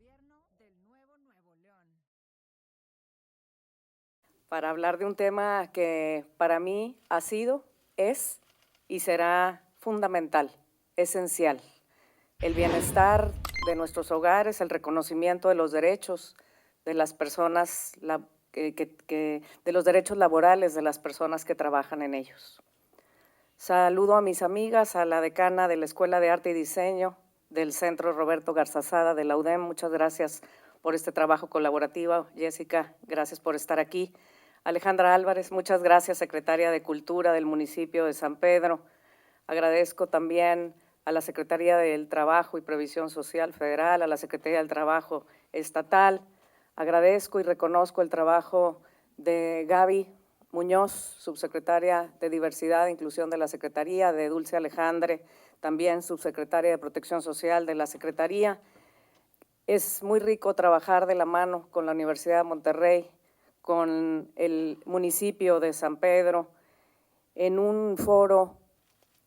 gobierno del nuevo Nuevo León. Para hablar de un tema que para mí ha sido, es y será fundamental, esencial. El bienestar de nuestros hogares, el reconocimiento de los derechos de las personas, de los derechos laborales de las personas que trabajan en ellos. Saludo a mis amigas, a la decana de la Escuela de Arte y Diseño del Centro Roberto Garzazada de la UDEM. Muchas gracias por este trabajo colaborativo. Jessica, gracias por estar aquí. Alejandra Álvarez, muchas gracias, secretaria de Cultura del municipio de San Pedro. Agradezco también a la Secretaría del Trabajo y Previsión Social Federal, a la Secretaría del Trabajo Estatal. Agradezco y reconozco el trabajo de Gaby Muñoz, subsecretaria de Diversidad e Inclusión de la Secretaría, de Dulce Alejandre, también subsecretaria de Protección Social de la Secretaría. Es muy rico trabajar de la mano con la Universidad de Monterrey, con el municipio de San Pedro, en un foro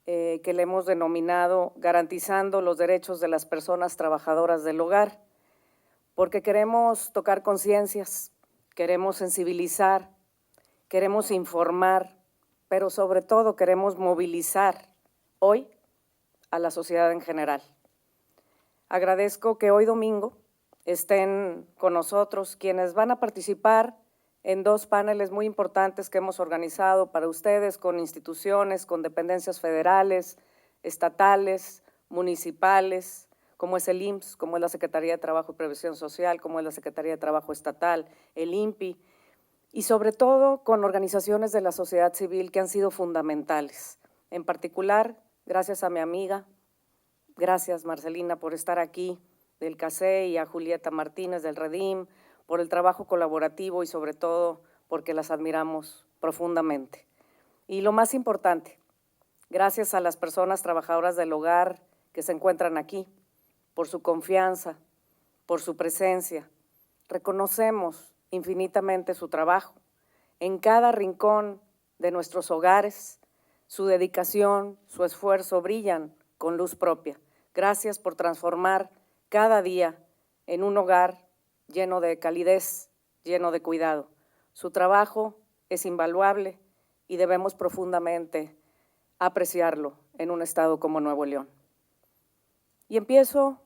que le hemos denominado Garantizando los Derechos de las Personas Trabajadoras del Hogar, porque queremos tocar conciencias, queremos sensibilizar, queremos informar, pero sobre todo queremos movilizar hoy a la sociedad en general. Agradezco que hoy domingo estén con nosotros quienes van a participar en dos paneles muy importantes que hemos organizado para ustedes con instituciones, con dependencias federales, estatales, municipales, como es el IMSS, como es la Secretaría de Trabajo y Previsión Social, como es la Secretaría de Trabajo Estatal, el INPI, y sobre todo con organizaciones de la sociedad civil que han sido fundamentales. En particular, gracias a mi amiga, gracias Marcelina por estar aquí, del CACE, y a Julieta Martínez del Redim, por el trabajo colaborativo y sobre todo porque las admiramos profundamente. Y lo más importante, gracias a las personas trabajadoras del hogar que se encuentran aquí, por su confianza, por su presencia. Reconocemos infinitamente su trabajo. En cada rincón de nuestros hogares, su dedicación, su esfuerzo brillan con luz propia. Gracias por transformar cada día en un hogar lleno de calidez, lleno de cuidado. Su trabajo es invaluable y debemos profundamente apreciarlo en un estado como Nuevo León. Y empiezo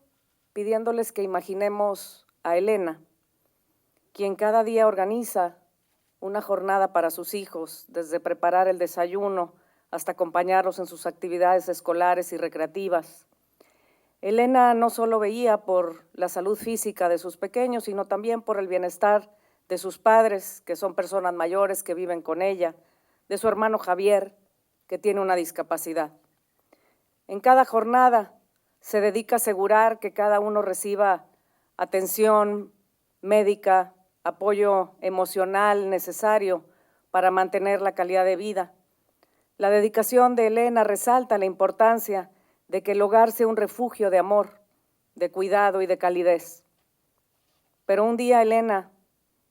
pidiéndoles que imaginemos a Elena, quien cada día organiza una jornada para sus hijos, desde preparar el desayuno hasta acompañarlos en sus actividades escolares y recreativas. Elena no solo veía por la salud física de sus pequeños, sino también por el bienestar de sus padres, que son personas mayores que viven con ella, de su hermano Javier, que tiene una discapacidad. En cada jornada se dedica a asegurar que cada uno reciba atención médica, apoyo emocional necesario para mantener la calidad de vida. La dedicación de Elena resalta la importancia de que el hogar sea un refugio de amor, de cuidado y de calidez. Pero un día Elena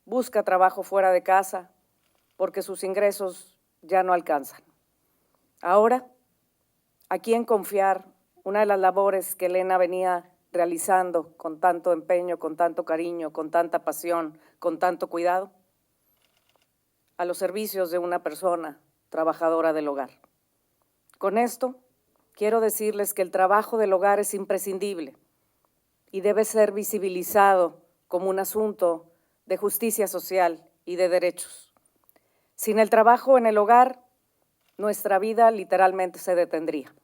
busca trabajo fuera de casa porque sus ingresos ya no alcanzan. Ahora, ¿a quién confiar una de las labores que Elena venía realizando con tanto empeño, con tanto cariño, con tanta pasión, con tanto cuidado? A los servicios de una persona trabajadora del hogar. Con esto, quiero decirles que el trabajo del hogar es imprescindible y debe ser visibilizado como un asunto de justicia social y de derechos. Sin el trabajo en el hogar, nuestra vida literalmente se detendría.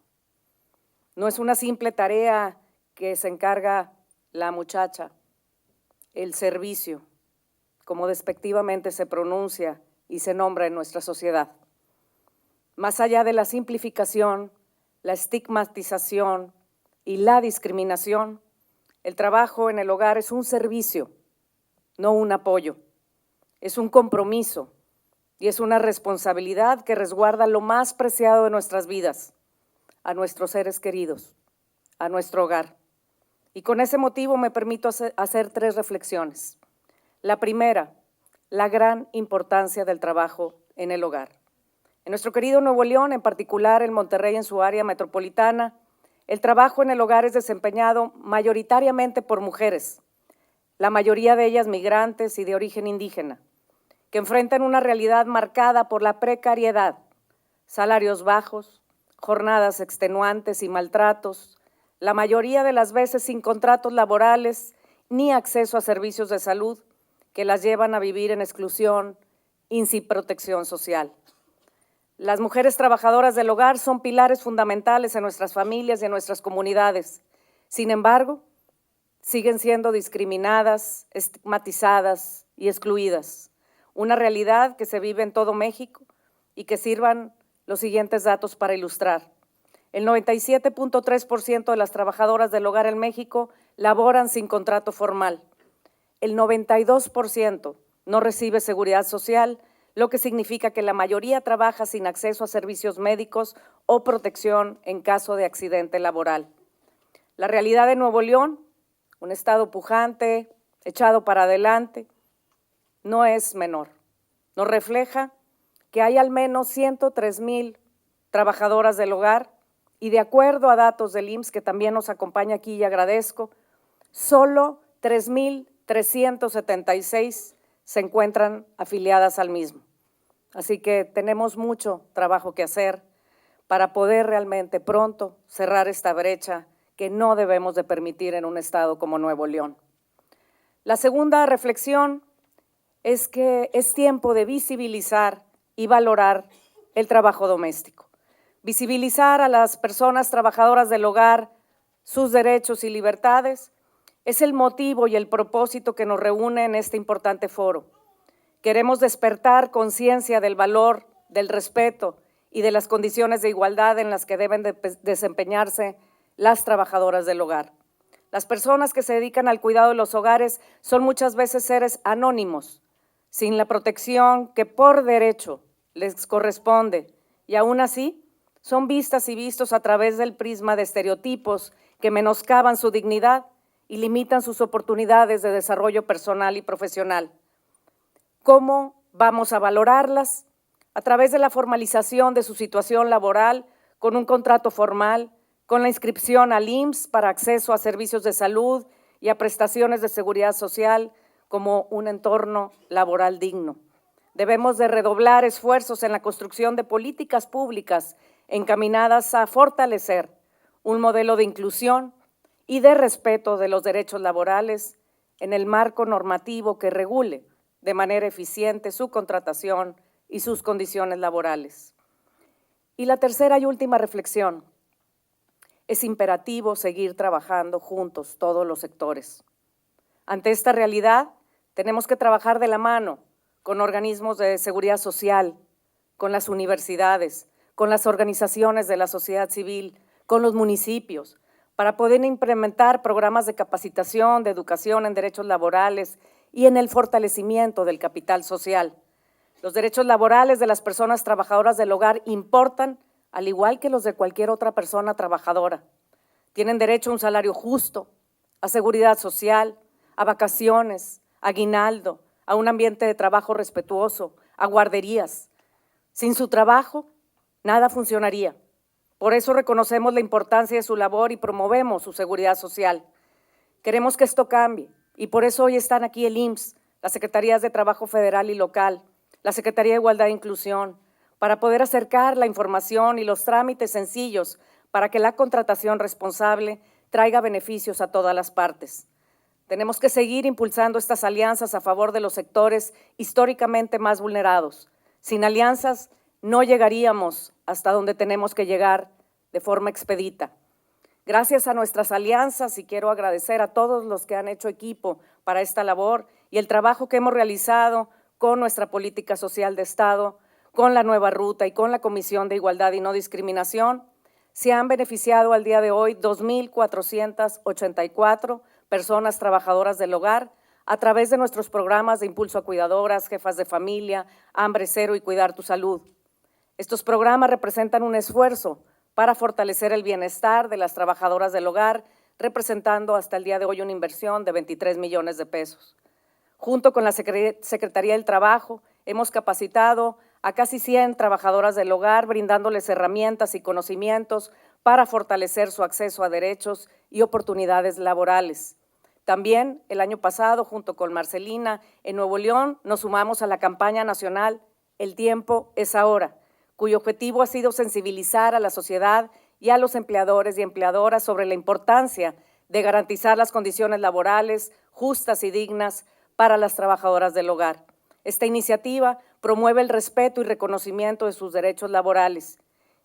No es una simple tarea que se encarga la muchacha, el servicio, como despectivamente se pronuncia y se nombra en nuestra sociedad. Más allá de la simplificación, la estigmatización y la discriminación, el trabajo en el hogar es un servicio, no un apoyo. Es un compromiso y es una responsabilidad que resguarda lo más preciado de nuestras vidas, a nuestros seres queridos, a nuestro hogar. Y con ese motivo me permito hacer tres reflexiones. La primera, la gran importancia del trabajo en el hogar. En nuestro querido Nuevo León, en particular en Monterrey, en su área metropolitana, el trabajo en el hogar es desempeñado mayoritariamente por mujeres, la mayoría de ellas migrantes y de origen indígena, que enfrentan una realidad marcada por la precariedad, salarios bajos, jornadas extenuantes y maltratos, la mayoría de las veces sin contratos laborales ni acceso a servicios de salud que las llevan a vivir en exclusión y sin protección social. Las mujeres trabajadoras del hogar son pilares fundamentales en nuestras familias y en nuestras comunidades. Sin embargo, siguen siendo discriminadas, estigmatizadas y excluidas. Una realidad que se vive en todo México y que sirvan los siguientes datos para ilustrar. El 97.3% de las trabajadoras del hogar en México laboran sin contrato formal. El 92% no recibe seguridad social, lo que significa que la mayoría trabaja sin acceso a servicios médicos o protección en caso de accidente laboral. La realidad de Nuevo León, un estado pujante, echado para adelante, no es menor. Nos refleja que hay al menos 103,000 trabajadoras del hogar y de acuerdo a datos del IMSS, que también nos acompaña aquí y agradezco, solo 3,376 se encuentran afiliadas al mismo. Así que tenemos mucho trabajo que hacer para poder realmente pronto cerrar esta brecha que no debemos de permitir en un estado como Nuevo León. La segunda reflexión es que es tiempo de visibilizar y valorar el trabajo doméstico. Visibilizar a las personas trabajadoras del hogar, sus derechos y libertades, es el motivo y el propósito que nos reúne en este importante foro. Queremos despertar conciencia del valor, del respeto y de las condiciones de igualdad en las que deben desempeñarse las trabajadoras del hogar. Las personas que se dedican al cuidado de los hogares son muchas veces seres anónimos, sin la protección que por derecho les corresponde, y aún así son vistas y vistos a través del prisma de estereotipos que menoscaban su dignidad y limitan sus oportunidades de desarrollo personal y profesional. ¿Cómo vamos a valorarlas? A través de la formalización de su situación laboral, con un contrato formal, con la inscripción al IMSS para acceso a servicios de salud y a prestaciones de seguridad social como un entorno laboral digno. Debemos de redoblar esfuerzos en la construcción de políticas públicas encaminadas a fortalecer un modelo de inclusión y de respeto de los derechos laborales en el marco normativo que regule de manera eficiente su contratación y sus condiciones laborales. Y la tercera y última reflexión, es imperativo seguir trabajando juntos todos los sectores. Ante esta realidad, tenemos que trabajar de la mano con organismos de seguridad social, con las universidades, con las organizaciones de la sociedad civil, con los municipios, para poder implementar programas de capacitación, de educación en derechos laborales y en el fortalecimiento del capital social. Los derechos laborales de las personas trabajadoras del hogar importan, al igual que los de cualquier otra persona trabajadora. Tienen derecho a un salario justo, a seguridad social, a vacaciones, a aguinaldo, a un ambiente de trabajo respetuoso, a guarderías. Sin su trabajo, nada funcionaría. Por eso reconocemos la importancia de su labor y promovemos su seguridad social. Queremos que esto cambie y por eso hoy están aquí el IMSS, las Secretarías de Trabajo Federal y Local, la Secretaría de Igualdad e Inclusión, para poder acercar la información y los trámites sencillos para que la contratación responsable traiga beneficios a todas las partes. Tenemos que seguir impulsando estas alianzas a favor de los sectores históricamente más vulnerados. Sin alianzas no llegaríamos hasta donde tenemos que llegar de forma expedita. Gracias a nuestras alianzas, y quiero agradecer a todos los que han hecho equipo para esta labor y el trabajo que hemos realizado con nuestra política social de Estado, con la nueva ruta y con la Comisión de Igualdad y No Discriminación, se han beneficiado al día de hoy 2,484 personas trabajadoras del hogar a través de nuestros programas de impulso a cuidadoras, jefas de familia, Hambre Cero y Cuidar tu Salud. Estos programas representan un esfuerzo para fortalecer el bienestar de las trabajadoras del hogar, representando hasta el día de hoy una inversión de 23 millones de pesos. Junto con la Secretaría del Trabajo, hemos capacitado a casi 100 trabajadoras del hogar, brindándoles herramientas y conocimientos para fortalecer su acceso a derechos y oportunidades laborales. También el año pasado, junto con Marcelina, en Nuevo León, nos sumamos a la campaña nacional El tiempo es ahora, cuyo objetivo ha sido sensibilizar a la sociedad y a los empleadores y empleadoras sobre la importancia de garantizar las condiciones laborales justas y dignas para las trabajadoras del hogar. Esta iniciativa promueve el respeto y reconocimiento de sus derechos laborales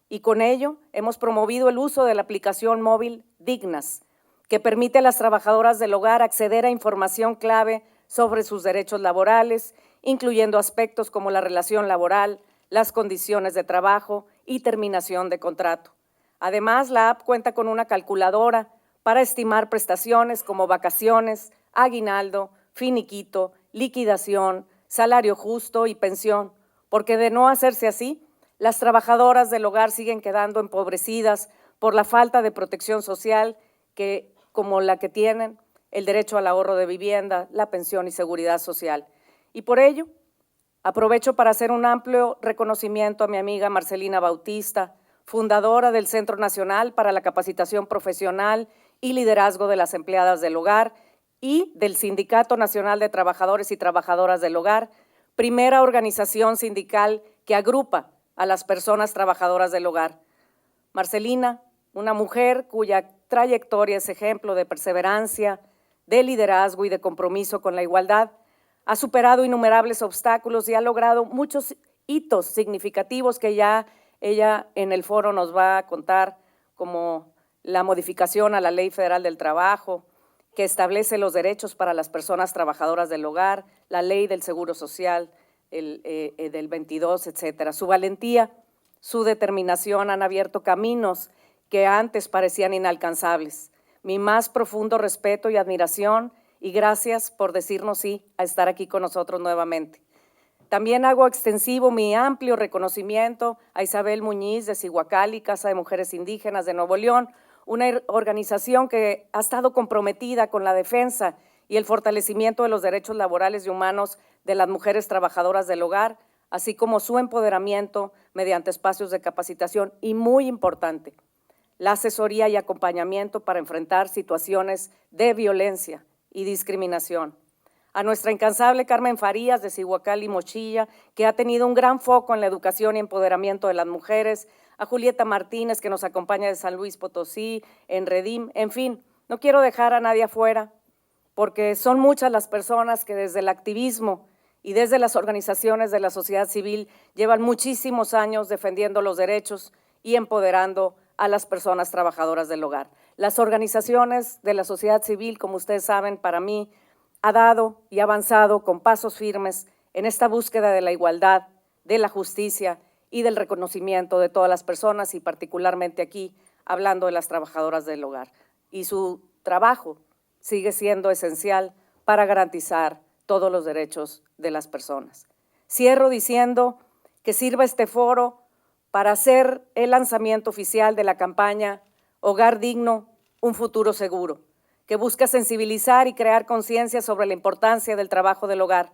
y con ello hemos promovido el uso de la aplicación móvil Dignas, que permite a las trabajadoras del hogar acceder a información clave sobre sus derechos laborales, incluyendo aspectos como la relación laboral, las condiciones de trabajo y terminación de contrato. Además, la app cuenta con una calculadora para estimar prestaciones como vacaciones, aguinaldo, finiquito, liquidación, salario justo y pensión, porque de no hacerse así, las trabajadoras del hogar siguen quedando empobrecidas por la falta de protección social como la que tienen el derecho al ahorro de vivienda, la pensión y seguridad social. Y por ello, aprovecho para hacer un amplio reconocimiento a mi amiga Marcelina Bautista, fundadora del Centro Nacional para la Capacitación Profesional y Liderazgo de las Empleadas del Hogar y del Sindicato Nacional de Trabajadores y Trabajadoras del Hogar, primera organización sindical que agrupa a las personas trabajadoras del hogar. Marcelina, una mujer cuya trayectoria es ejemplo de perseverancia, de liderazgo y de compromiso con la igualdad, ha superado innumerables obstáculos y ha logrado muchos hitos significativos que ya ella en el foro nos va a contar, como la modificación a la Ley Federal del Trabajo, que establece los derechos para las personas trabajadoras del hogar, la Ley del Seguro Social del 22, etcétera. Su valentía, su determinación han abierto caminos que antes parecían inalcanzables. Mi más profundo respeto y admiración y gracias por decirnos sí a estar aquí con nosotros nuevamente. También hago extensivo mi amplio reconocimiento a Isabel Muñiz de Cihuacali, Casa de Mujeres Indígenas de Nuevo León, una organización que ha estado comprometida con la defensa y el fortalecimiento de los derechos laborales y humanos de las mujeres trabajadoras del hogar, así como su empoderamiento mediante espacios de capacitación y, muy importante, la asesoría y acompañamiento para enfrentar situaciones de violencia y discriminación. A nuestra incansable Carmen Farías de Cihuacán y Mochilla, que ha tenido un gran foco en la educación y empoderamiento de las mujeres, a Julieta Martínez, que nos acompaña de San Luis Potosí, en Redim, en fin, no quiero dejar a nadie afuera, porque son muchas las personas que desde el activismo y desde las organizaciones de la sociedad civil llevan muchísimos años defendiendo los derechos y empoderando a las personas trabajadoras del hogar. Las organizaciones de la sociedad civil, como ustedes saben, para mí, ha dado y avanzado con pasos firmes en esta búsqueda de la igualdad, de la justicia y del reconocimiento de todas las personas y particularmente aquí hablando de las trabajadoras del hogar. Y su trabajo sigue siendo esencial para garantizar todos los derechos de las personas. Cierro diciendo que sirva este foro para hacer el lanzamiento oficial de la campaña Hogar Digno, un futuro seguro, que busca sensibilizar y crear conciencia sobre la importancia del trabajo del hogar.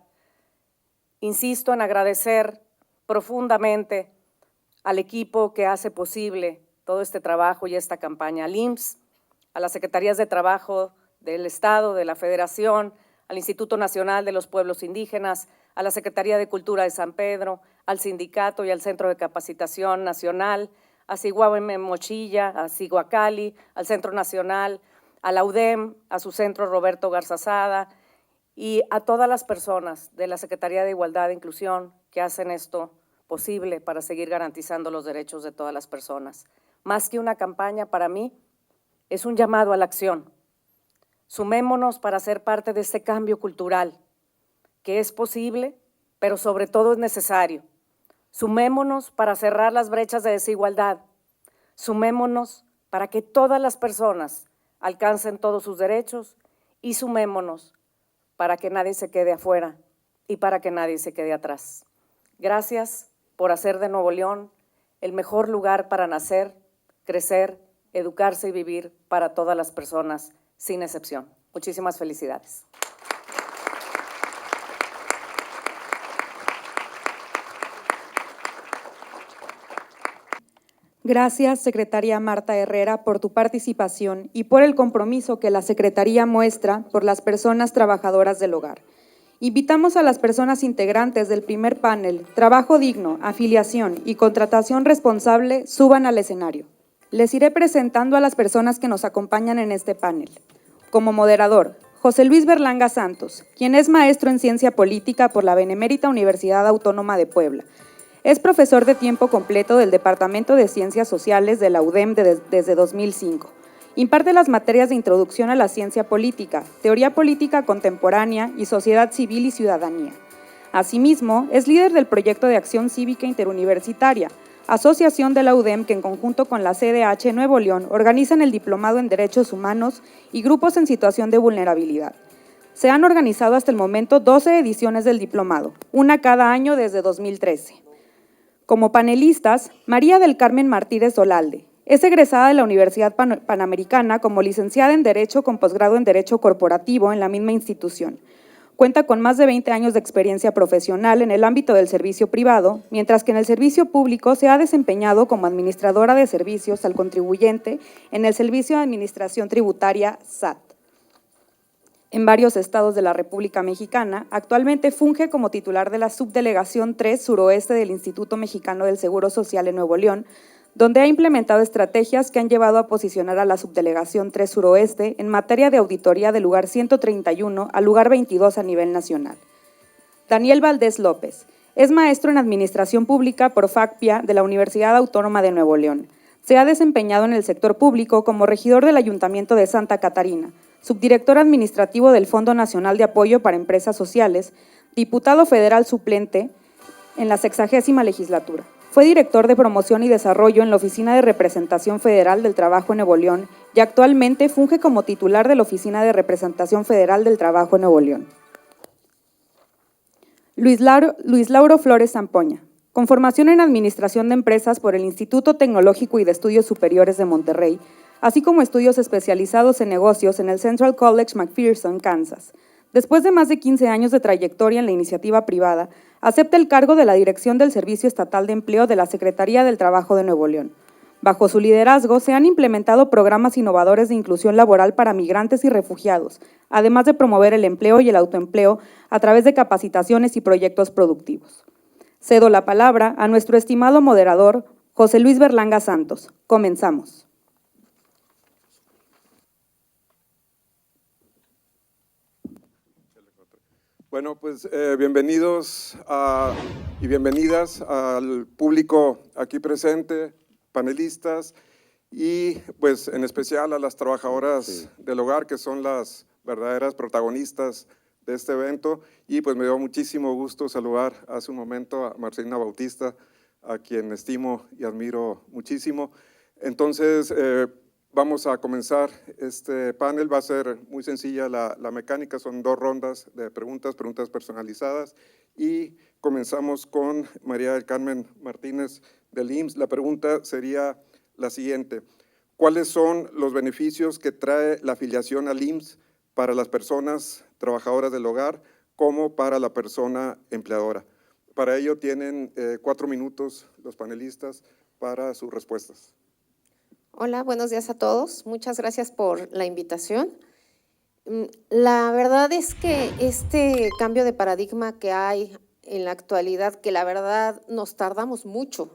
Insisto en agradecer profundamente al equipo que hace posible todo este trabajo y esta campaña, al IMSS, a las Secretarías de Trabajo del Estado, de la Federación, al Instituto Nacional de los Pueblos Indígenas, a la Secretaría de Cultura de San Pedro, al Sindicato y al Centro de Capacitación Nacional, a Cihuahua Mochilla, a Cihuacali, al Centro Nacional, a la UDEM, a su centro Roberto Garzazada y a todas las personas de la Secretaría de Igualdad e Inclusión que hacen esto posible para seguir garantizando los derechos de todas las personas. Más que una campaña, para mí, es un llamado a la acción. Sumémonos para ser parte de este cambio cultural, que es posible, pero sobre todo es necesario. Sumémonos para cerrar las brechas de desigualdad. Sumémonos para que todas las personas alcancen todos sus derechos y sumémonos para que nadie se quede afuera y para que nadie se quede atrás. Gracias por hacer de Nuevo León el mejor lugar para nacer, crecer, educarse y vivir para todas las personas, sin excepción. Muchísimas felicidades. Gracias, Secretaria Marta Herrera, por tu participación y por el compromiso que la Secretaría muestra por las personas trabajadoras del hogar. Invitamos a las personas integrantes del primer panel, Trabajo Digno, Afiliación y Contratación Responsable, suban al escenario. Les iré presentando a las personas que nos acompañan en este panel. Como moderador, José Luis Berlanga Santos, quien es maestro en Ciencia Política por la Benemérita Universidad Autónoma de Puebla. Es profesor de tiempo completo del Departamento de Ciencias Sociales de la UDEM desde 2005. Imparte las materias de Introducción a la Ciencia Política, Teoría Política Contemporánea y Sociedad Civil y Ciudadanía. Asimismo, es líder del Proyecto de Acción Cívica Interuniversitaria, asociación de la UDEM que en conjunto con la CDH Nuevo León organizan el Diplomado en Derechos Humanos y grupos en situación de vulnerabilidad. Se han organizado hasta el momento 12 ediciones del diplomado, una cada año desde 2013. Como panelistas, María del Carmen Martínez Dolalde. Es egresada de la Universidad Panamericana como licenciada en Derecho con posgrado en Derecho Corporativo en la misma institución. Cuenta con más de 20 años de experiencia profesional en el ámbito del servicio privado, mientras que en el servicio público se ha desempeñado como administradora de servicios al contribuyente en el Servicio de Administración Tributaria SAT. En varios estados de la República Mexicana, actualmente funge como titular de la Subdelegación 3 Suroeste del Instituto Mexicano del Seguro Social en Nuevo León, donde ha implementado estrategias que han llevado a posicionar a la Subdelegación 3 Suroeste en materia de auditoría del lugar 131 al lugar 22 a nivel nacional. Daniel Valdés López es maestro en Administración Pública por FACPIA de la Universidad Autónoma de Nuevo León. Se ha desempeñado en el sector público como regidor del Ayuntamiento de Santa Catarina, subdirector administrativo del Fondo Nacional de Apoyo para Empresas Sociales, diputado federal suplente en la 60ª legislatura. Fue director de Promoción y Desarrollo en la Oficina de Representación Federal del Trabajo en Nuevo León y actualmente funge como titular de la Oficina de Representación Federal del Trabajo en Nuevo León. Luis Lauro Flores Zampoña, con formación en Administración de Empresas por el Instituto Tecnológico y de Estudios Superiores de Monterrey, así como estudios especializados en negocios en el Central College McPherson, Kansas. Después de más de 15 años de trayectoria en la iniciativa privada, acepta el cargo de la Dirección del Servicio Estatal de Empleo de la Secretaría del Trabajo de Nuevo León. Bajo su liderazgo se han implementado programas innovadores de inclusión laboral para migrantes y refugiados, además de promover el empleo y el autoempleo a través de capacitaciones y proyectos productivos. Cedo la palabra a nuestro estimado moderador, José Luis Berlanga Santos. Comenzamos. Bueno, pues bienvenidos y bienvenidas al público aquí presente, panelistas y pues en especial a las trabajadoras del hogar que son las verdaderas protagonistas de este evento y pues me dio muchísimo gusto saludar hace un momento a Marcelina Bautista, a quien estimo y admiro muchísimo. Entonces, vamos a comenzar este panel, va a ser muy sencilla la mecánica, son 2 rondas de preguntas personalizadas y comenzamos con María del Carmen Martínez del IMSS. La pregunta sería la siguiente: ¿cuáles son los beneficios que trae la afiliación al IMSS para las personas trabajadoras del hogar como para la persona empleadora? Para ello tienen 4 minutos los panelistas para sus respuestas. Hola, buenos días a todos. Muchas gracias por la invitación. La verdad es que este cambio de paradigma que hay en la actualidad, que la verdad nos tardamos mucho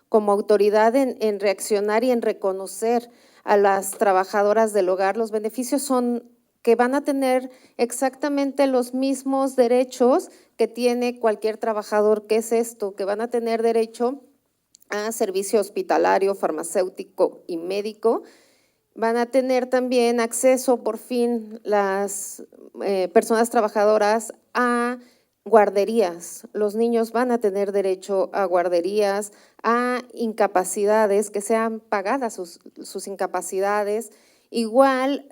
como autoridad en reaccionar y en reconocer a las trabajadoras del hogar. Los beneficios son que van a tener exactamente los mismos derechos que tiene cualquier trabajador. ¿Qué es esto? Que van a tener derecho a servicio hospitalario, farmacéutico y médico. Van a tener también acceso, por fin, las personas trabajadoras a guarderías. Los niños van a tener derecho a guarderías, a incapacidades, que sean pagadas sus incapacidades. Igual,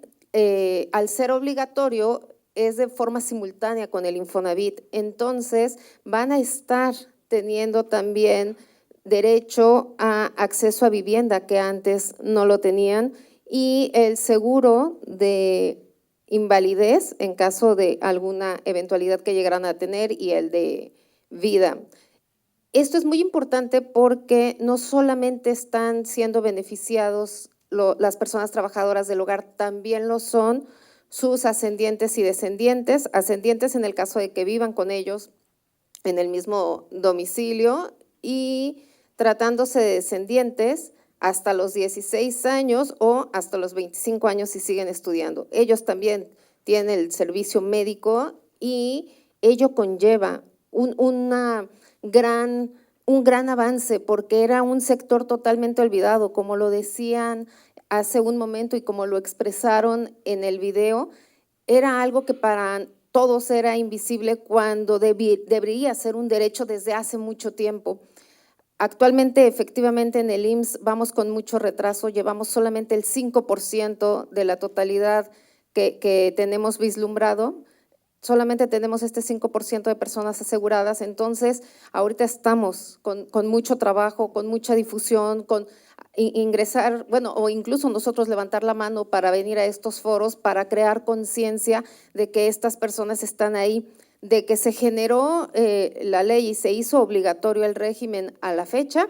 al ser obligatorio, es de forma simultánea con el Infonavit. Entonces, van a estar teniendo también derecho a acceso a vivienda que antes no lo tenían y el seguro de invalidez en caso de alguna eventualidad que llegaran a tener y el de vida. Esto es muy importante porque no solamente están siendo beneficiados las personas trabajadoras del hogar, también lo son sus ascendientes y descendientes, ascendientes en el caso de que vivan con ellos en el mismo domicilio y tratándose de descendientes hasta los 16 años o hasta los 25 años si siguen estudiando. Ellos también tienen el servicio médico y ello conlleva un gran avance porque era un sector totalmente olvidado, como lo decían hace un momento y como lo expresaron en el video, era algo que para todos era invisible cuando debería ser un derecho desde hace mucho tiempo. Actualmente, efectivamente, en el IMSS vamos con mucho retraso, llevamos solamente el 5% de la totalidad que tenemos vislumbrado, solamente tenemos este 5% de personas aseguradas, entonces ahorita estamos con mucho trabajo, con mucha difusión, con ingresar, bueno, o incluso nosotros levantar la mano para venir a estos foros, para crear conciencia de que estas personas están ahí, de que se generó la ley y se hizo obligatorio el régimen a la fecha.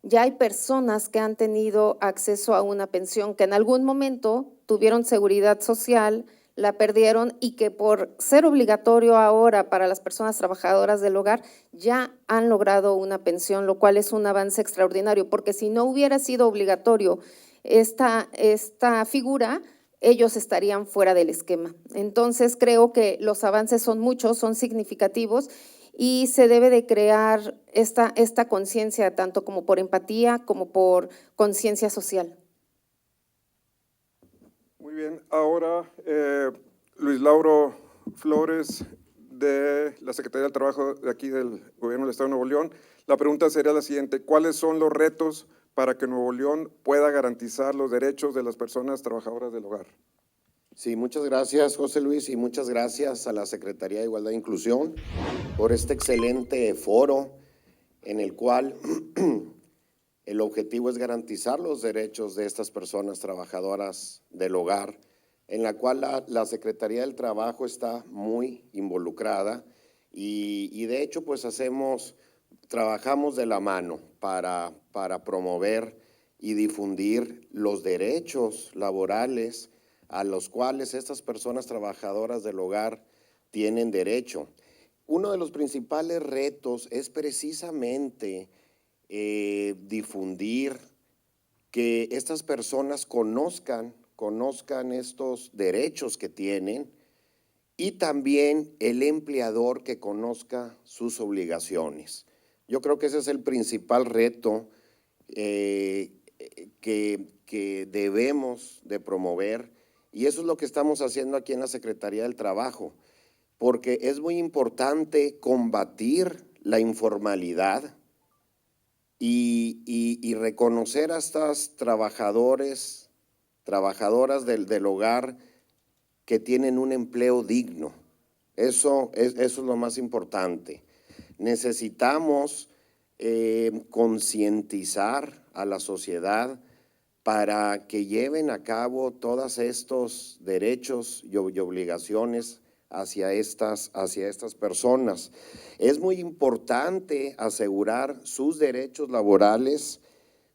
Ya hay personas que han tenido acceso a una pensión que en algún momento tuvieron seguridad social, la perdieron y que por ser obligatorio ahora para las personas trabajadoras del hogar ya han logrado una pensión, lo cual es un avance extraordinario, porque si no hubiera sido obligatorio esta figura, ellos estarían fuera del esquema. Entonces creo que los avances son muchos, son significativos y se debe de crear esta conciencia tanto como por empatía como por conciencia social. Muy bien, ahora Luis Lauro Flores de la Secretaría del Trabajo de aquí del Gobierno del Estado de Nuevo León. La pregunta sería la siguiente: ¿cuáles son los retos para que Nuevo León pueda garantizar los derechos de las personas trabajadoras del hogar? Sí, muchas gracias, José Luis, y muchas gracias a la Secretaría de Igualdad e Inclusión por este excelente foro en el cual el objetivo es garantizar los derechos de estas personas trabajadoras del hogar, en la cual la Secretaría del Trabajo está muy involucrada y de hecho pues trabajamos de la mano para promover y difundir los derechos laborales a los cuales estas personas trabajadoras del hogar tienen derecho. Uno de los principales retos es precisamente difundir, que estas personas conozcan estos derechos que tienen y también el empleador que conozca sus obligaciones. Yo creo que ese es el principal reto que debemos de promover y eso es lo que estamos haciendo aquí en la Secretaría del Trabajo, porque es muy importante combatir la informalidad y reconocer a estas trabajadoras del hogar que tienen un empleo digno. Eso es lo más importante. Necesitamos concientizar a la sociedad para que lleven a cabo todos estos derechos y obligaciones hacia estas personas. Es muy importante asegurar sus derechos laborales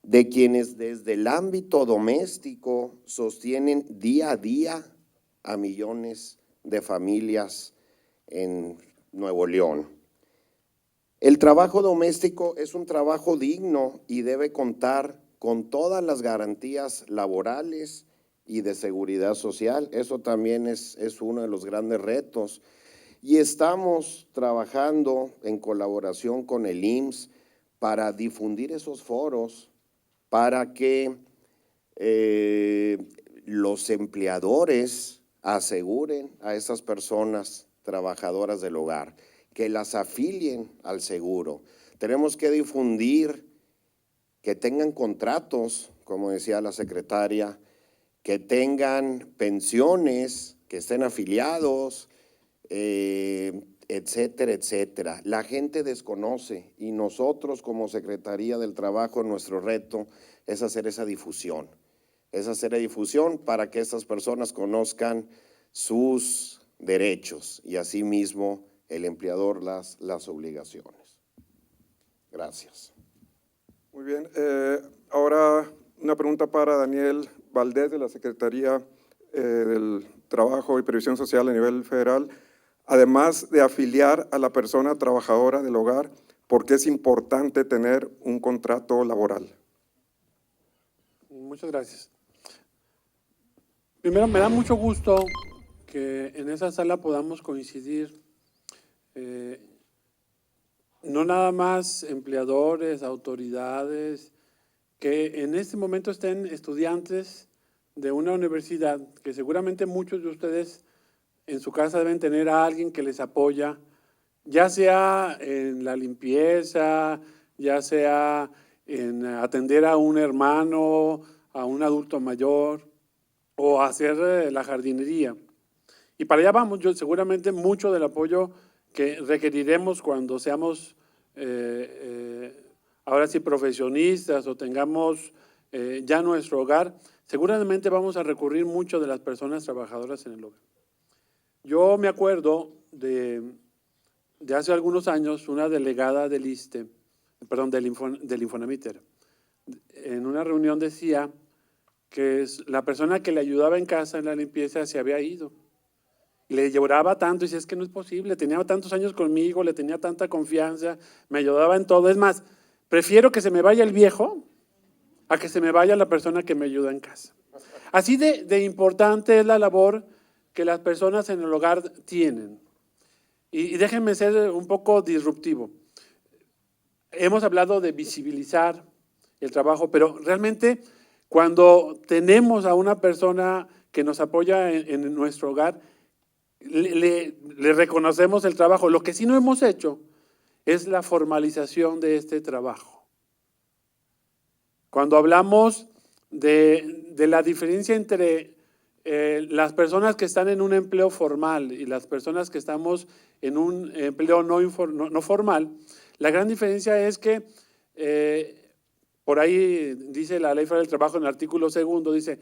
de quienes desde el ámbito doméstico sostienen día a día a millones de familias en Nuevo León. El trabajo doméstico es un trabajo digno y debe contar con todas las garantías laborales y de seguridad social. Eso también es uno de los grandes retos. Y estamos trabajando en colaboración con el IMSS para difundir esos foros, para que los empleadores aseguren a esas personas trabajadoras del hogar, que las afilien al seguro. Tenemos que difundir que tengan contratos, como decía la secretaria, que tengan pensiones, que estén afiliados, etcétera, etcétera. La gente desconoce y nosotros como Secretaría del Trabajo, nuestro reto es hacer esa difusión. Para que estas personas conozcan sus derechos y asimismo el empleador las obligaciones. Gracias. Muy bien. Ahora una pregunta para Daniel Valdés de la Secretaría del Trabajo y Previsión Social a nivel federal. Además de afiliar a la persona trabajadora del hogar, ¿por qué es importante tener un contrato laboral? Muchas gracias. Primero, me da mucho gusto que en esa sala podamos coincidir, no nada más empleadores, autoridades, que en este momento estén estudiantes de una universidad, que seguramente muchos de ustedes en su casa deben tener a alguien que les apoya, ya sea en la limpieza, ya sea en atender a un hermano, a un adulto mayor, o hacer la jardinería. Y para allá vamos, seguramente mucho del apoyo que requeriremos cuando seamos ahora sí profesionistas o tengamos ya nuestro hogar, seguramente vamos a recurrir mucho de las personas trabajadoras en el hogar. Yo me acuerdo de hace algunos años, una delegada del ISSSTE, perdón, del Infonavit, en una reunión decía que la persona que le ayudaba en casa en la limpieza se había ido. Le lloraba tanto y dice, es que no es posible, tenía tantos años conmigo, le tenía tanta confianza, me ayudaba en todo. Es más, prefiero que se me vaya el viejo a que se me vaya la persona que me ayuda en casa. Así de importante es la labor que las personas en el hogar tienen. Y déjenme ser un poco disruptivo. Hemos hablado de visibilizar el trabajo, pero realmente cuando tenemos a una persona que nos apoya en nuestro hogar, le reconocemos el trabajo. Lo que sí no hemos hecho es la formalización de este trabajo. Cuando hablamos de la diferencia entre las personas que están en un empleo formal y las personas que estamos en un empleo no formal, la gran diferencia es que por ahí dice la Ley Federal del Trabajo en el artículo 2, dice,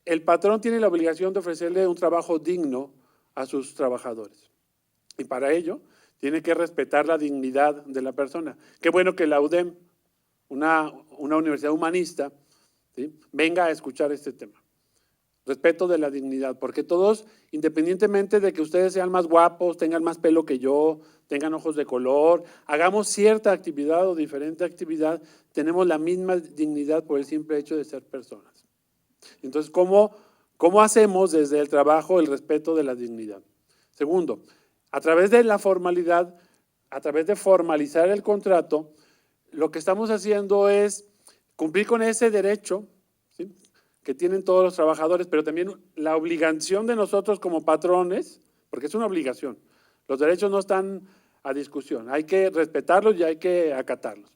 el patrón tiene la obligación de ofrecerle un trabajo digno a sus trabajadores. Y para ello tiene que respetar la dignidad de la persona. Qué bueno que la UDEM, una universidad humanista, ¿sí?, venga a escuchar este tema. Respeto de la dignidad, porque todos, independientemente de que ustedes sean más guapos, tengan más pelo que yo, tengan ojos de color, hagamos cierta actividad o diferente actividad, tenemos la misma dignidad por el simple hecho de ser personas. Entonces, ¿cómo hacemos desde el trabajo el respeto de la dignidad? Segundo, a través de la formalidad, a través de formalizar el contrato, lo que estamos haciendo es cumplir con ese derecho, ¿sí?, que tienen todos los trabajadores, pero también la obligación de nosotros como patrones, porque es una obligación. Los derechos no están a discusión, hay que respetarlos y hay que acatarlos.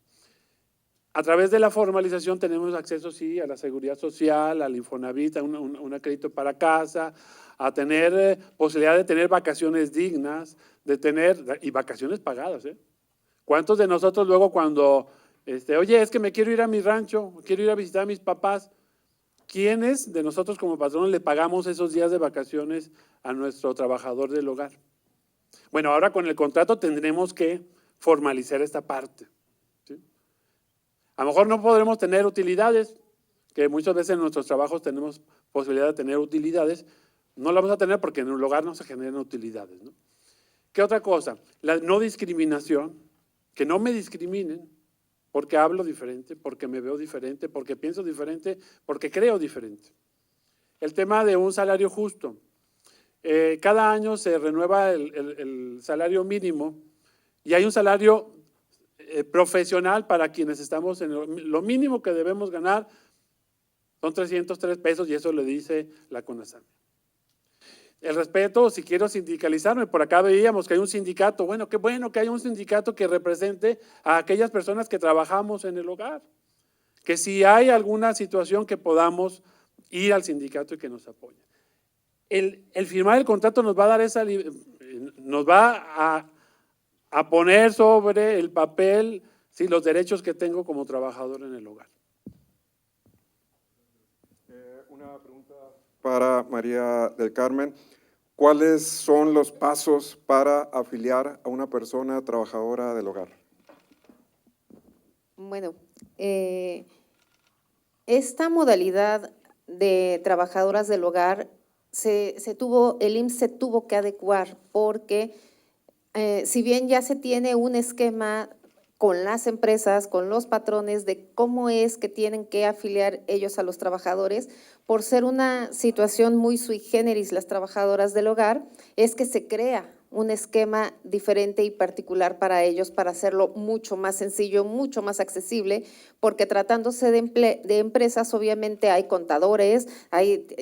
A través de la formalización tenemos acceso, sí, a la seguridad social, al Infonavit, a un crédito para casa, a tener posibilidad de tener vacaciones dignas, y vacaciones pagadas, ¿eh? ¿Cuántos de nosotros luego cuando, oye, es que me quiero ir a mi rancho, quiero ir a visitar a mis papás? ¿Quiénes de nosotros como patrones le pagamos esos días de vacaciones a nuestro trabajador del hogar? Bueno, ahora con el contrato tendremos que formalizar esta parte, ¿sí? A lo mejor no podremos tener utilidades, que muchas veces en nuestros trabajos tenemos posibilidad de tener utilidades, no la vamos a tener porque en el hogar no se generan utilidades, ¿no? ¿Qué otra cosa? La no discriminación, que no me discriminen, porque hablo diferente, porque me veo diferente, porque pienso diferente, porque creo diferente. El tema de un salario justo. Cada año se renueva el salario mínimo y hay un salario profesional para quienes estamos en lo mínimo que debemos ganar son 303 pesos y eso le dice la CONASAMI. El respeto, si quiero sindicalizarme, por acá veíamos que hay un sindicato, bueno que hay un sindicato que represente a aquellas personas que trabajamos en el hogar, que si hay alguna situación que podamos ir al sindicato y que nos apoye. El firmar el contrato nos va a dar nos va a poner sobre el papel, ¿sí?, los derechos que tengo como trabajador en el hogar. Una pregunta para María del Carmen. ¿Cuáles son los pasos para afiliar a una persona trabajadora del hogar? Bueno, esta modalidad de trabajadoras del hogar el IMSS se tuvo que adecuar porque si bien ya se tiene un esquema con las empresas, con los patrones de cómo es que tienen que afiliar ellos a los trabajadores, por ser una situación muy sui generis las trabajadoras del hogar, es que se crea un esquema diferente y particular para ellos para hacerlo mucho más sencillo, mucho más accesible, porque tratándose de empresas, obviamente hay contadores,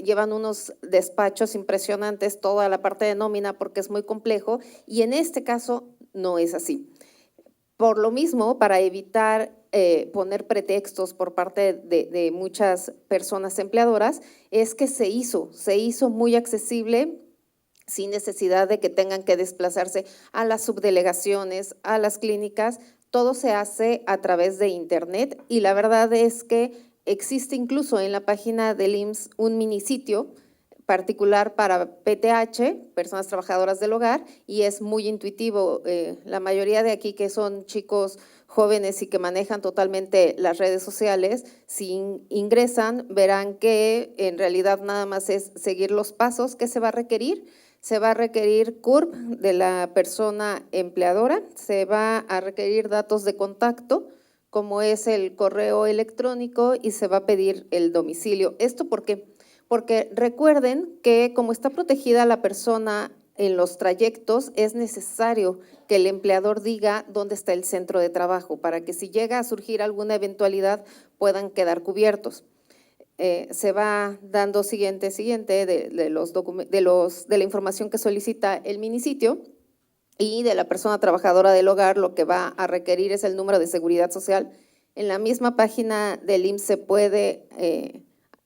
llevan unos despachos impresionantes, toda la parte de nómina porque es muy complejo, y en este caso no es así. Por lo mismo, para evitar poner pretextos por parte de muchas personas empleadoras, es que se hizo muy accesible, sin necesidad de que tengan que desplazarse a las subdelegaciones, a las clínicas, todo se hace a través de internet y la verdad es que existe incluso en la página del IMSS un minisitio particular para PTH, personas trabajadoras del hogar, y es muy intuitivo. La mayoría de aquí que son chicos jóvenes y que manejan totalmente las redes sociales, si ingresan verán que en realidad nada más es seguir los pasos que se va a requerir. Se va a requerir CURP de la persona empleadora, se va a requerir datos de contacto, como es el correo electrónico y se va a pedir el domicilio. ¿Esto por qué? Porque recuerden que como está protegida la persona en los trayectos, es necesario que el empleador diga dónde está el centro de trabajo para que si llega a surgir alguna eventualidad puedan quedar cubiertos. Se va dando siguiente de la información que solicita el minisitio y de la persona trabajadora del hogar, lo que va a requerir es el número de seguridad social. En la misma página del IMSS se puede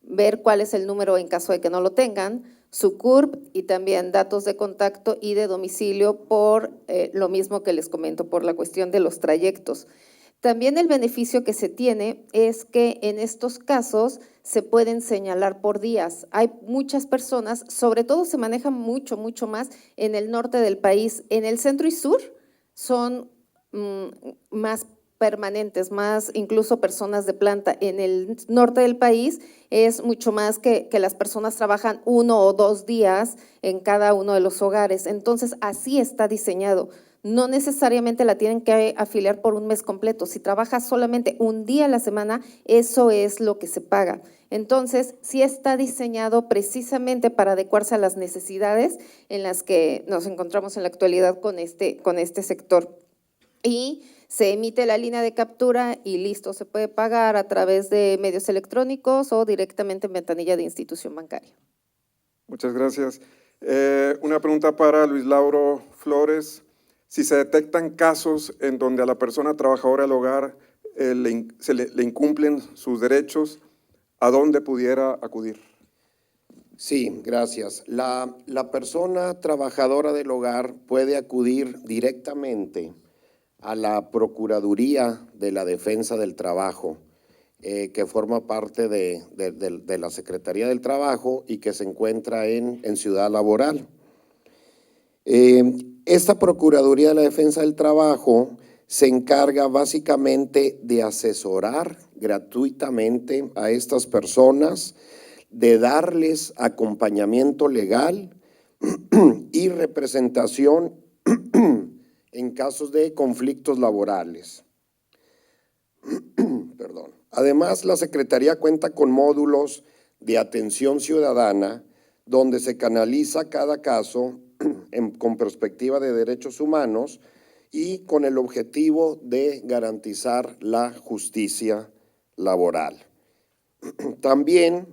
ver cuál es el número en caso de que no lo tengan, su CURP y también datos de contacto y de domicilio por lo mismo que les comento, por la cuestión de los trayectos. También el beneficio que se tiene es que en estos casos se pueden señalar por días. Hay muchas personas, sobre todo se maneja mucho más en el norte del país. En el centro y sur son más permanentes, más incluso personas de planta. En el norte del país es mucho más que las personas trabajan 1 o 2 días en cada uno de los hogares. Entonces, así está diseñado. No necesariamente la tienen que afiliar por un mes completo. Si trabaja solamente un día a la semana, eso es lo que se paga. Entonces, sí está diseñado precisamente para adecuarse a las necesidades en las que nos encontramos en la actualidad con este sector. Y se emite la línea de captura y listo, se puede pagar a través de medios electrónicos o directamente en ventanilla de institución bancaria. Muchas gracias. Una pregunta para Luis Lauro Flores. Si se detectan casos en donde a la persona trabajadora del hogar le incumplen sus derechos, ¿a dónde pudiera acudir? Sí, gracias. La persona trabajadora del hogar puede acudir directamente a la Procuraduría de la Defensa del Trabajo, que forma parte de la Secretaría del Trabajo y que se encuentra en Ciudad Laboral. Esta Procuraduría de la Defensa del Trabajo se encarga básicamente de asesorar gratuitamente a estas personas, de darles acompañamiento legal y representación en casos de conflictos laborales. Perdón. Además, la Secretaría cuenta con módulos de atención ciudadana donde se canaliza cada caso con perspectiva de derechos humanos y con el objetivo de garantizar la justicia laboral. También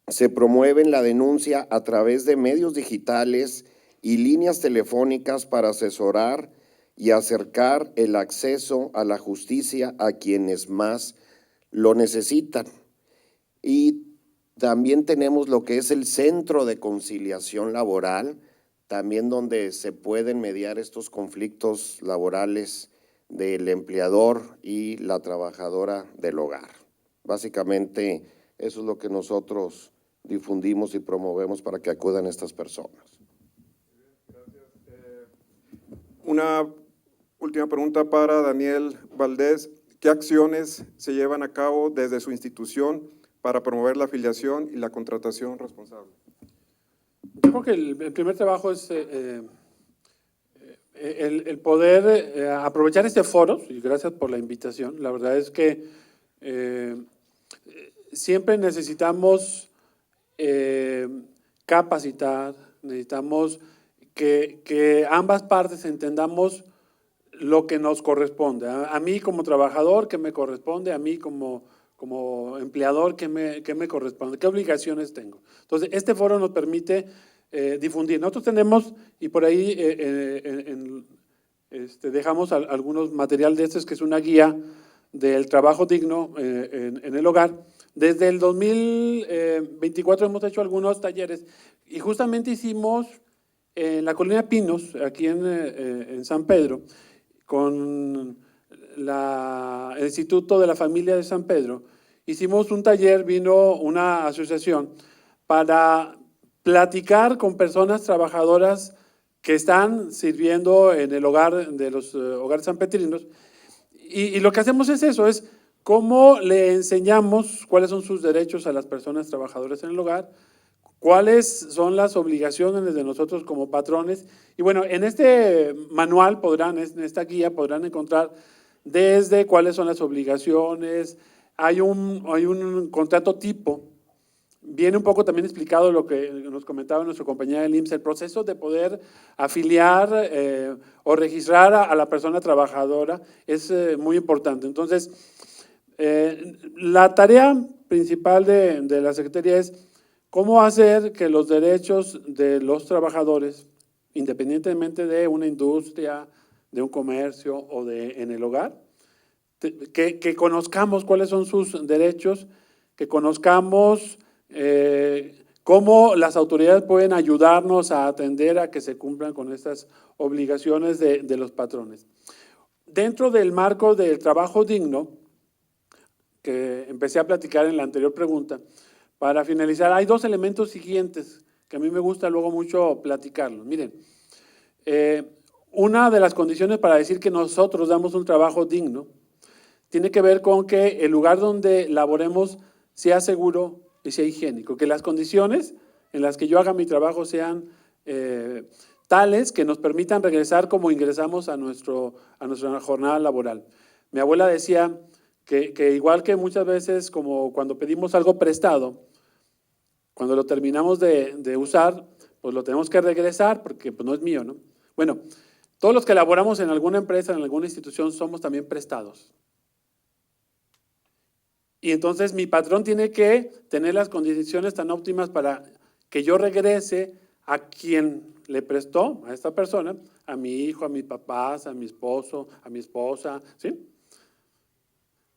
se promueve la denuncia a través de medios digitales y líneas telefónicas para asesorar y acercar el acceso a la justicia a quienes más lo necesitan. Y también tenemos lo que es el Centro de Conciliación Laboral, también donde se pueden mediar estos conflictos laborales del empleador y la trabajadora del hogar. Básicamente, eso es lo que nosotros difundimos y promovemos para que acudan estas personas. Una última pregunta para Daniel Valdés. ¿Qué acciones se llevan a cabo desde su institución para promover la afiliación y la contratación responsable? Yo creo que el primer trabajo es el poder aprovechar este foro, y gracias por la invitación. La verdad es que siempre necesitamos capacitar, necesitamos que ambas partes entendamos lo que nos corresponde. A mí como trabajador, ¿qué me corresponde? A mí como empleador, ¿qué me corresponde? ¿Qué obligaciones tengo? Entonces, este foro nos permite difundir. Nosotros tenemos, y por ahí dejamos algunos material de estos, que es una guía del trabajo digno en el hogar. Desde el 2024 hemos hecho algunos talleres y justamente hicimos en la Colina Pinos, aquí en San Pedro, con el Instituto de la Familia de San Pedro, hicimos un taller, vino una asociación para platicar con personas trabajadoras que están sirviendo en el hogar de los hogares sanpetrinos, y lo que hacemos es eso, es cómo le enseñamos cuáles son sus derechos a las personas trabajadoras en el hogar, cuáles son las obligaciones de nosotros como patrones. Y bueno, en este manual en esta guía podrán encontrar desde cuáles son las obligaciones, hay un contrato tipo, viene un poco también explicado lo que nos comentaba nuestro compañero del IMSS, el proceso de poder afiliar o registrar a la persona trabajadora es muy importante. Entonces, la tarea principal de la Secretaría es cómo hacer que los derechos de los trabajadores, independientemente de una industria, de un comercio o en el hogar, que conozcamos cuáles son sus derechos, que conozcamos cómo las autoridades pueden ayudarnos a atender a que se cumplan con estas obligaciones de los patrones. Dentro del marco del trabajo digno, que empecé a platicar en la anterior pregunta, para finalizar, hay dos elementos siguientes que a mí me gusta luego mucho platicarlos. Miren, una de las condiciones para decir que nosotros damos un trabajo digno tiene que ver con que el lugar donde laboremos sea seguro y sea higiénico, que las condiciones en las que yo haga mi trabajo sean tales que nos permitan regresar como ingresamos a nuestra jornada laboral. Mi abuela decía que igual que muchas veces, como cuando pedimos algo prestado, cuando lo terminamos de usar, pues lo tenemos que regresar porque pues no es mío, ¿no? Bueno, todos los que laboramos en alguna empresa, en alguna institución, somos también prestados. Y entonces mi patrón tiene que tener las condiciones tan óptimas para que yo regrese a quien le prestó, a esta persona, a mi hijo, a mis papás, a mi esposo, a mi esposa, ¿sí?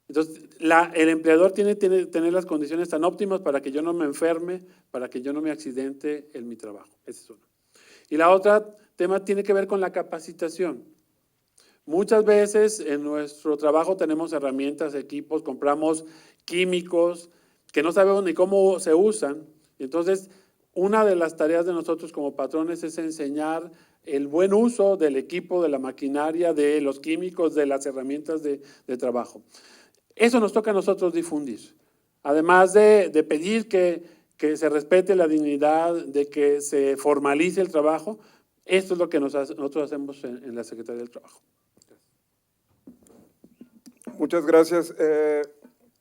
Entonces, el empleador tiene que tener las condiciones tan óptimas para que yo no me enferme, para que yo no me accidente en mi trabajo. Ese es uno. Y la otra tema tiene que ver con la capacitación. Muchas veces en nuestro trabajo tenemos herramientas, equipos, compramos químicos que no sabemos ni cómo se usan. Entonces, una de las tareas de nosotros como patrones es enseñar el buen uso del equipo, de la maquinaria, de los químicos, de las herramientas de trabajo. Eso nos toca a nosotros difundir. Además de pedir que se respete la dignidad, de que se formalice el trabajo, esto es lo que nosotros hacemos en la Secretaría del Trabajo. Muchas gracias.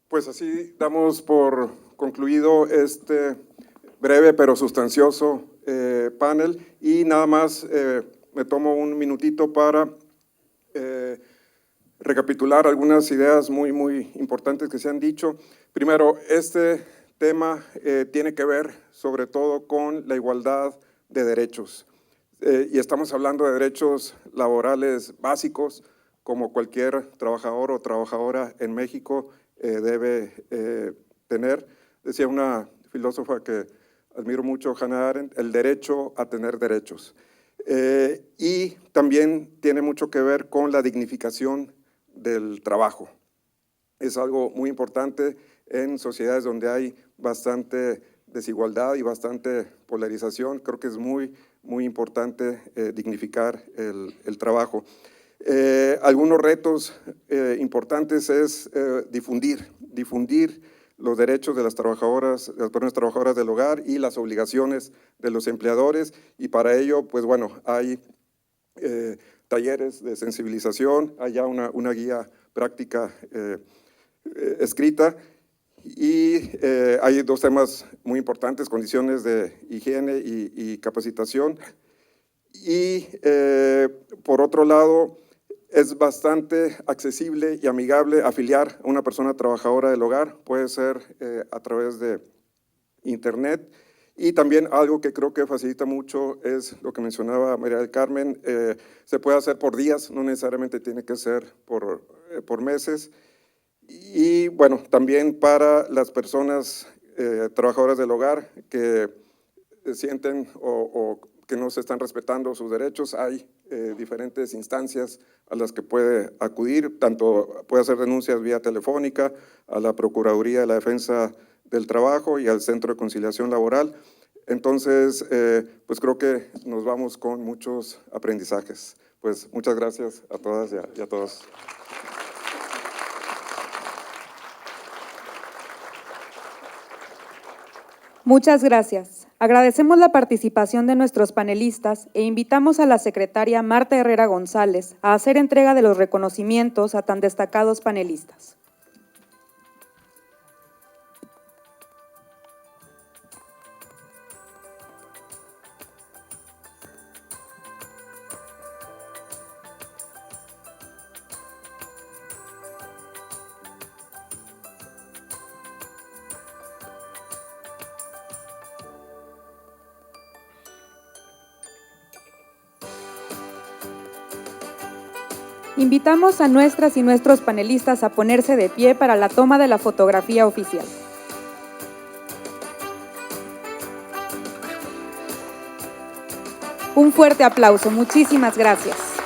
Pues así damos por concluido este breve pero sustancioso panel y nada más me tomo un minutito para recapitular algunas ideas muy importantes que se han dicho. Primero, este tema tiene que ver sobre todo con la igualdad de derechos y estamos hablando de derechos laborales básicos como cualquier trabajador o trabajadora en México debe tener. Decía una filósofa que admiro mucho, Hannah Arendt, el derecho a tener derechos. Y también tiene mucho que ver con la dignificación del trabajo. Es algo muy importante en sociedades donde hay bastante desigualdad y bastante polarización. Creo que es muy importante dignificar el trabajo. Algunos retos importantes es difundir los derechos de las personas trabajadoras del hogar y las obligaciones de los empleadores, y para ello, pues bueno, hay talleres de sensibilización, hay ya una guía práctica escrita, y hay dos temas muy importantes: condiciones de higiene y capacitación. Y por otro lado, es bastante accesible y amigable afiliar a una persona trabajadora del hogar, puede ser a través de internet, y también algo que creo que facilita mucho es lo que mencionaba María del Carmen, se puede hacer por días, no necesariamente tiene que ser por meses, y bueno, también para las personas trabajadoras del hogar que sienten o que no se están respetando sus derechos, hay diferentes instancias a las que puede acudir, tanto puede hacer denuncias vía telefónica a la Procuraduría de la Defensa del Trabajo y al Centro de Conciliación Laboral. Entonces, pues creo que nos vamos con muchos aprendizajes. Pues muchas gracias a todas y a todos. Muchas gracias. Agradecemos la participación de nuestros panelistas e invitamos a la secretaria Marta Herrera González a hacer entrega de los reconocimientos a tan destacados panelistas. Invitamos a nuestras y nuestros panelistas a ponerse de pie para la toma de la fotografía oficial. Un fuerte aplauso. Muchísimas gracias.